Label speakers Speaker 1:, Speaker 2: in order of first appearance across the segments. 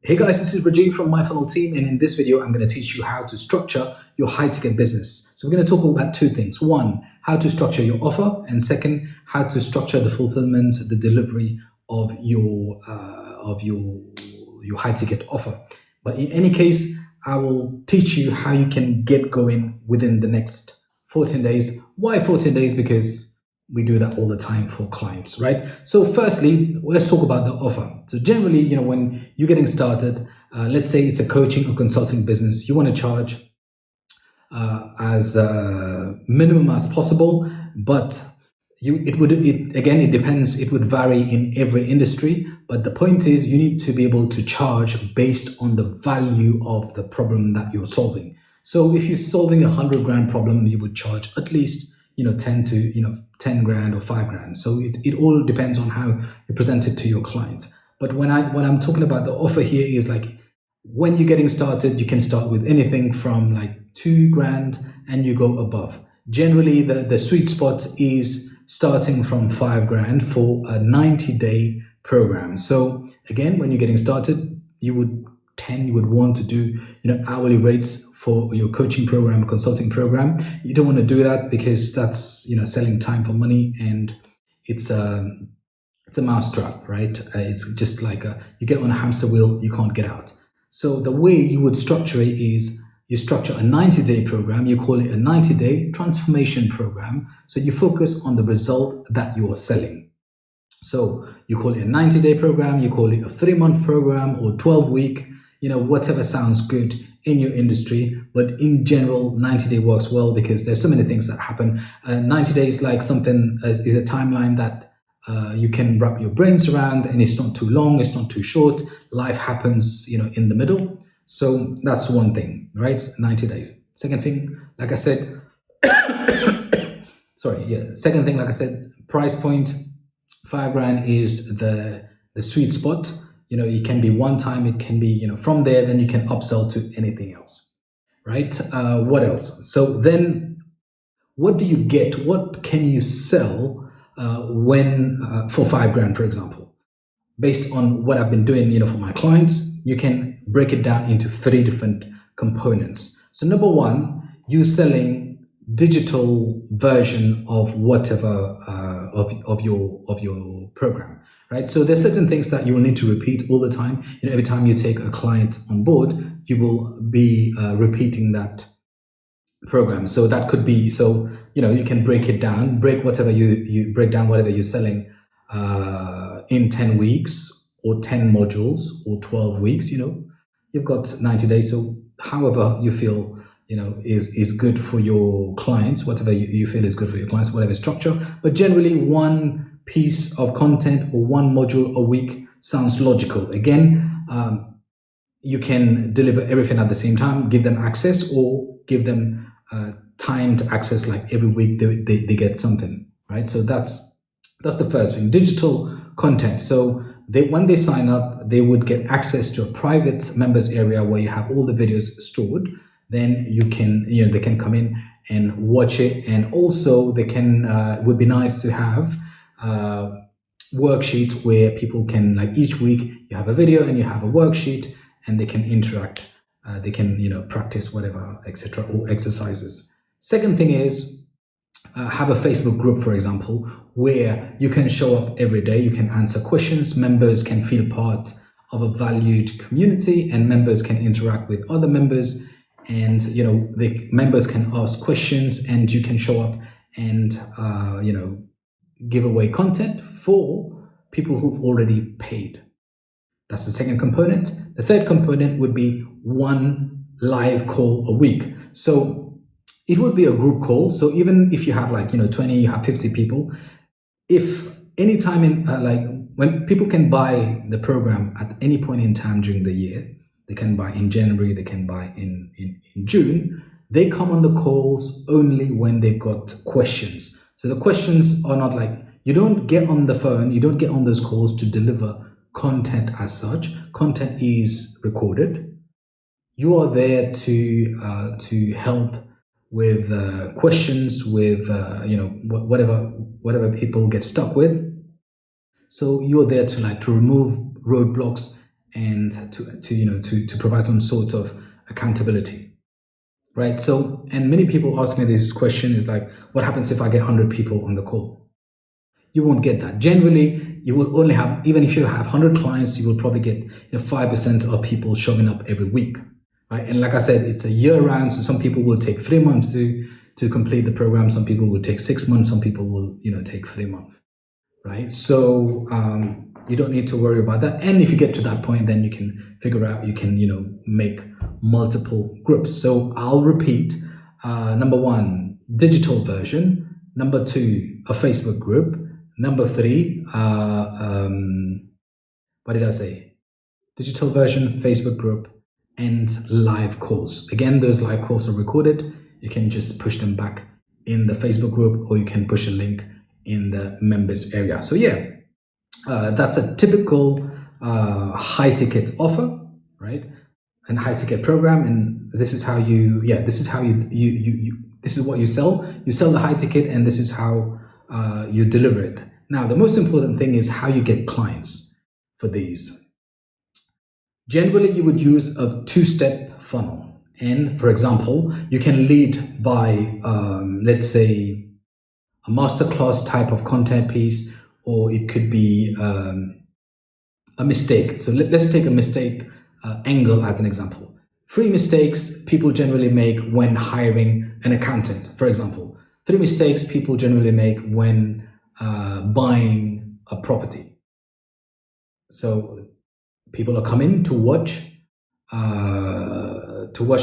Speaker 1: Hey guys, this is Rajiv from My Funnel Team, and in this video, I'm going to teach you how to structure your high-ticket business. So we're going to talk about two things. One, how to structure your offer, and second, how to structure the fulfillment, the delivery of your high-ticket offer. But in any case, I will teach you how you can get going within the next 14 days. Why 14 days? Because we do that all the time for clients, right? So firstly, let's talk about the offer. So generally, when you're getting started, let's say it's a coaching or consulting business, you want to charge as minimum as possible, but it depends. It would vary in every industry, but the point is you need to be able to charge based on the value of the problem that you're solving. So if you're solving $100 grand problem, you would charge at least 10 grand or 5 grand. So it all depends on how you present it to your clients. But when I'm talking about the offer here is like, when you're getting started, you can start with anything from like 2 grand and you go above. Generally, the sweet spot is starting from 5 grand for a 90-day program. So again, when you're getting started, you would want to do hourly rates for your coaching program, consulting program. You don't want to do that because that's selling time for money, and it's a mousetrap, right? It's just like you get on a hamster wheel, you can't get out. So the way you would structure it is you structure a 90-day program. You call it a 90-day transformation program. So you focus on the result that you are selling. So you call it a 90-day program, you call it a 3-month program or 12-week, whatever sounds good in your industry. But in general, 90-day works well because there's so many things that happen. 90 days like something is a timeline that you can wrap your brains around, and it's not too long, it's not too short. Life happens, in the middle. So that's one thing, right? 90 days. Second thing, like I said, second thing, like I said, price point, 5 grand is the sweet spot. It can be one time, it can be, from there, then you can upsell to anything else, right? What else? So then what do you get? What can you sell for 5 grand, for example? Based on what I've been doing, for my clients, you can break it down into 3 different components. So number one, you're selling digital version of whatever of your program, right? So there's certain things that you will need to repeat all the time. Every time you take a client on board, you will be repeating that program. So that could be, you can break it down, break down whatever you're selling in 10 weeks or 10 modules or 12 weeks. You've got 90 days. So however you feel is good for your clients, whatever you feel is good for your clients, whatever structure. But generally, one piece of content or one module a week sounds logical. Again, you can deliver everything at the same time, give them access, or give them timed access, like every week they get something, right? So that's the first thing, digital content. So when they sign up, they would get access to a private members area where you have all the videos stored. Then they can come in and watch it, and also they can would be nice to have worksheets where people can, like, each week you have a video and you have a worksheet, and they can interact, they can practice whatever, etc., or exercises. Second thing is have a Facebook group, for example, where you can show up every day, you can answer questions, members can feel part of a valued community, and members can interact with other members, and the members can ask questions, and you can show up and give away content for people who've already paid. That's the second component. The third component would be one live call a week. So it would be a group call. So even if you have 20, you have 50 people, if any time when people can buy the program at any point in time during the year, they can buy in January, they can buy in June, they come on the calls only when they've got questions. So the questions are not like, you don't get on the phone, you don't get on those calls to deliver content as such. Content is recorded. You are there to help with questions, with whatever people get stuck with. So you're there to remove roadblocks and to provide some sort of accountability, right? So, and many people ask me this question is like, what happens if I get 100 people on the call? You won't get that. Generally, you will only have, even if you have 100 clients, you will probably get 5% of people showing up every week, right? And like I said, it's a year round, so some people will take 3 months to complete the program. Some people will take 6 months. Some people will take 3 months, right? So you don't need to worry about that. And if you get to that point, then you can figure out, you can make multiple groups. So I'll repeat: number 1, digital version; number 2, a Facebook group; number 3, what did I say? Digital version, Facebook group, and live calls. Again, those live calls are recorded. You can just push them back in the Facebook group, or you can push a link in the members area. So yeah, that's a typical high ticket offer, right? And high ticket program. And this is how this is what you sell. You sell the high ticket, and this is how you deliver it. Now, the most important thing is how you get clients for these. Generally, you would use a 2-step funnel. And for example, you can lead by, let's say, a masterclass type of content piece, or it could be a mistake. So let's take a mistake angle as an example. 3 mistakes people generally make when hiring an accountant, for example. 3 mistakes people generally make when buying a property. So people are coming to watch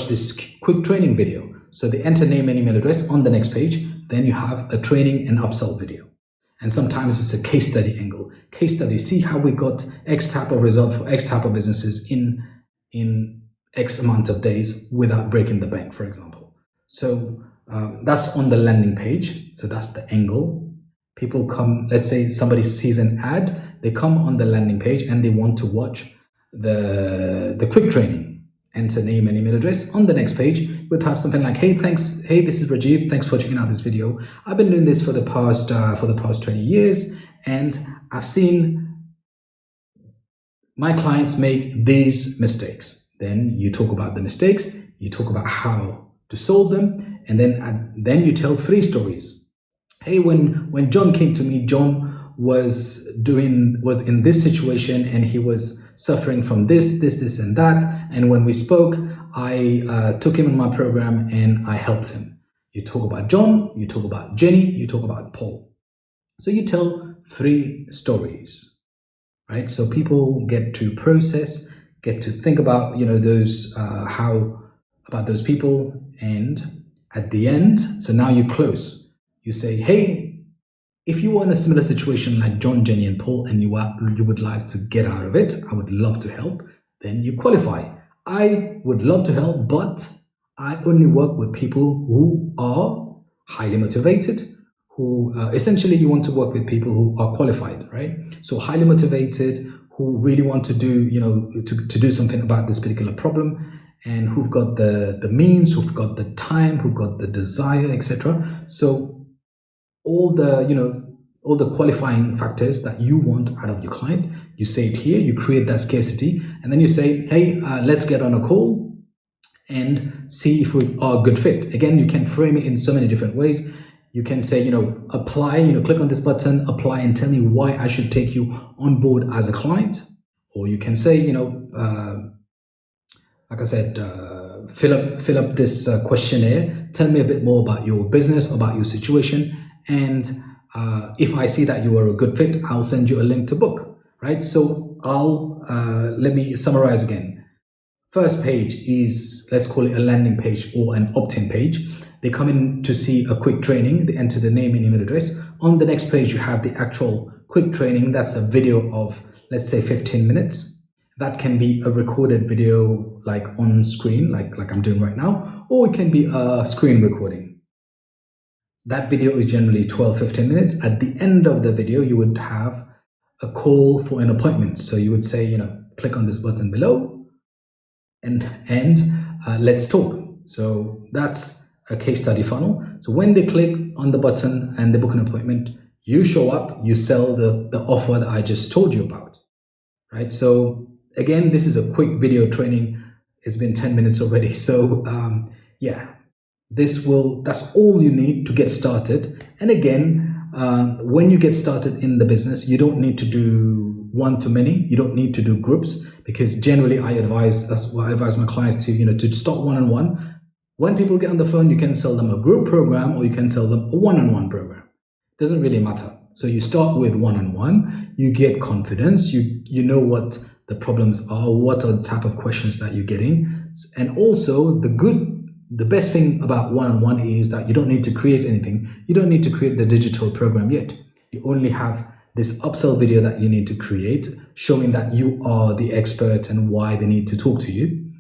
Speaker 1: this quick training video. So they enter name and email address on the next page. Then you have a training and upsell video. And sometimes it's a case study angle. Case study, see how we got X type of result for X type of businesses in X amount of days without breaking the bank, for example. So that's on the landing page. So that's the angle. People come, let's say somebody sees an ad, they come on the landing page and they want to watch the quick training. Enter name and email address. On the next page, you would have something like, hey, thanks. Hey, this is Rajiv. Thanks for checking out this video. I've been doing this for the past 20 years, and I've seen my clients make these mistakes. Then you talk about the mistakes. You talk about how to solve them, and then you tell 3 stories. Hey, when John came to me, John was in this situation, and he was suffering from this, and that. And when we spoke, I took him in my program and I helped him. You talk about John, you talk about Jenny, you talk about Paul. So you tell 3 stories, right? So people get to process, get to think about, those, about those people. And at the end, so now you close. You say, hey, if you were in a similar situation like John, Jenny, and Paul, and you would like to get out of it, I would love to help, then you qualify. I would love to help, but I only work with people who are highly motivated, who essentially you want to work with people who are qualified, right? So highly motivated, who really want to do, to do something about this particular problem, and who've got the means, who've got the time, who've got the desire, etc. So all the qualifying factors that you want out of your client, you say it here, you create that scarcity, and then you say, hey, let's get on a call and see if we are a good fit. Again, you can frame it in so many different ways. You can say, apply, click on this button, apply, and tell me why I should take you on board as a client. Or you can say, like I said, fill up this questionnaire, tell me a bit more about your business, about your situation, and if I see that you are a good fit, I'll send you a link to book, right? So let me summarize again. First page is, let's call it a landing page or an opt-in page. They come in to see a quick training. They enter the name and email address. On the next page, you have the actual quick training. That's a video of, let's say, 15 minutes. That can be a recorded video, like on screen, like I'm doing right now, or it can be a screen recording. That video is generally 12-15 minutes. At the end of the video, you would have a call for an appointment. So you would say, click on this button below and let's talk. So that's a case study funnel. So when they click on the button and they book an appointment, you show up, you sell the offer that I just told you about, right? So again, this is a quick video training. It's been 10 minutes already. So yeah, that's all you need to get started. And again, when you get started in the business, you don't need to do one-to-many. You don't need to do groups, because generally that's what I advise my clients to start one-on-one. When people get on the phone, you can sell them a group program or you can sell them a one-on-one program. Doesn't really matter. So you start with one-on-one, you get confidence, you know what the problems are, what are the type of questions that you're getting. And also the best thing about one-on-one is that you don't need to create anything. You don't need to create the digital program yet. You only have this upsell video that you need to create, showing that you are the expert and why they need to talk to you,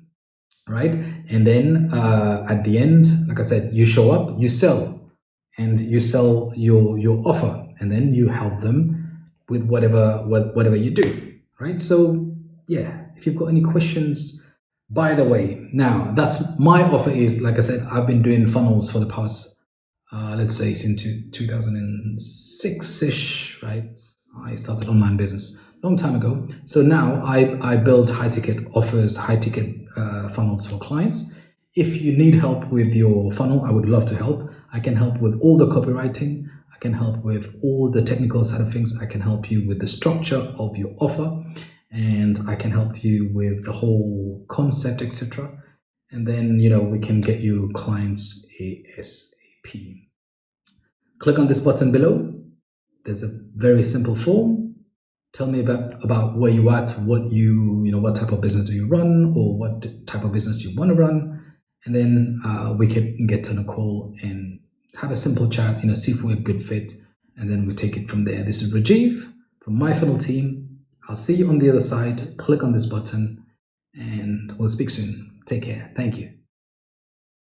Speaker 1: right? And then at the end, like I said, you show up, you sell, and you sell your offer, and then you help them with whatever you do, right? So yeah, if you've got any questions, by the way, now that's my offer is, like I said, I've been doing funnels for the past, let's say since 2006-ish, right? I started online business a long time ago. So now I build high ticket offers, high ticket funnels for clients. If you need help with your funnel, I would love to help. I can help with all the copywriting. I can help with all the technical side of things. I can help you with the structure of your offer, and I can help you with the whole concept, etc. And then, we can get you clients ASAP. Click on this button below. There's a very simple form. Tell me about where you at, what type of business do you run, or what type of business do you want to run. And then we can get on a call and have a simple chat, see if we're a good fit, and then we take it from there. This is Rajiv from My Funnel Team. I'll see you on the other side. Click on this button and we'll speak soon. Take care. Thank you.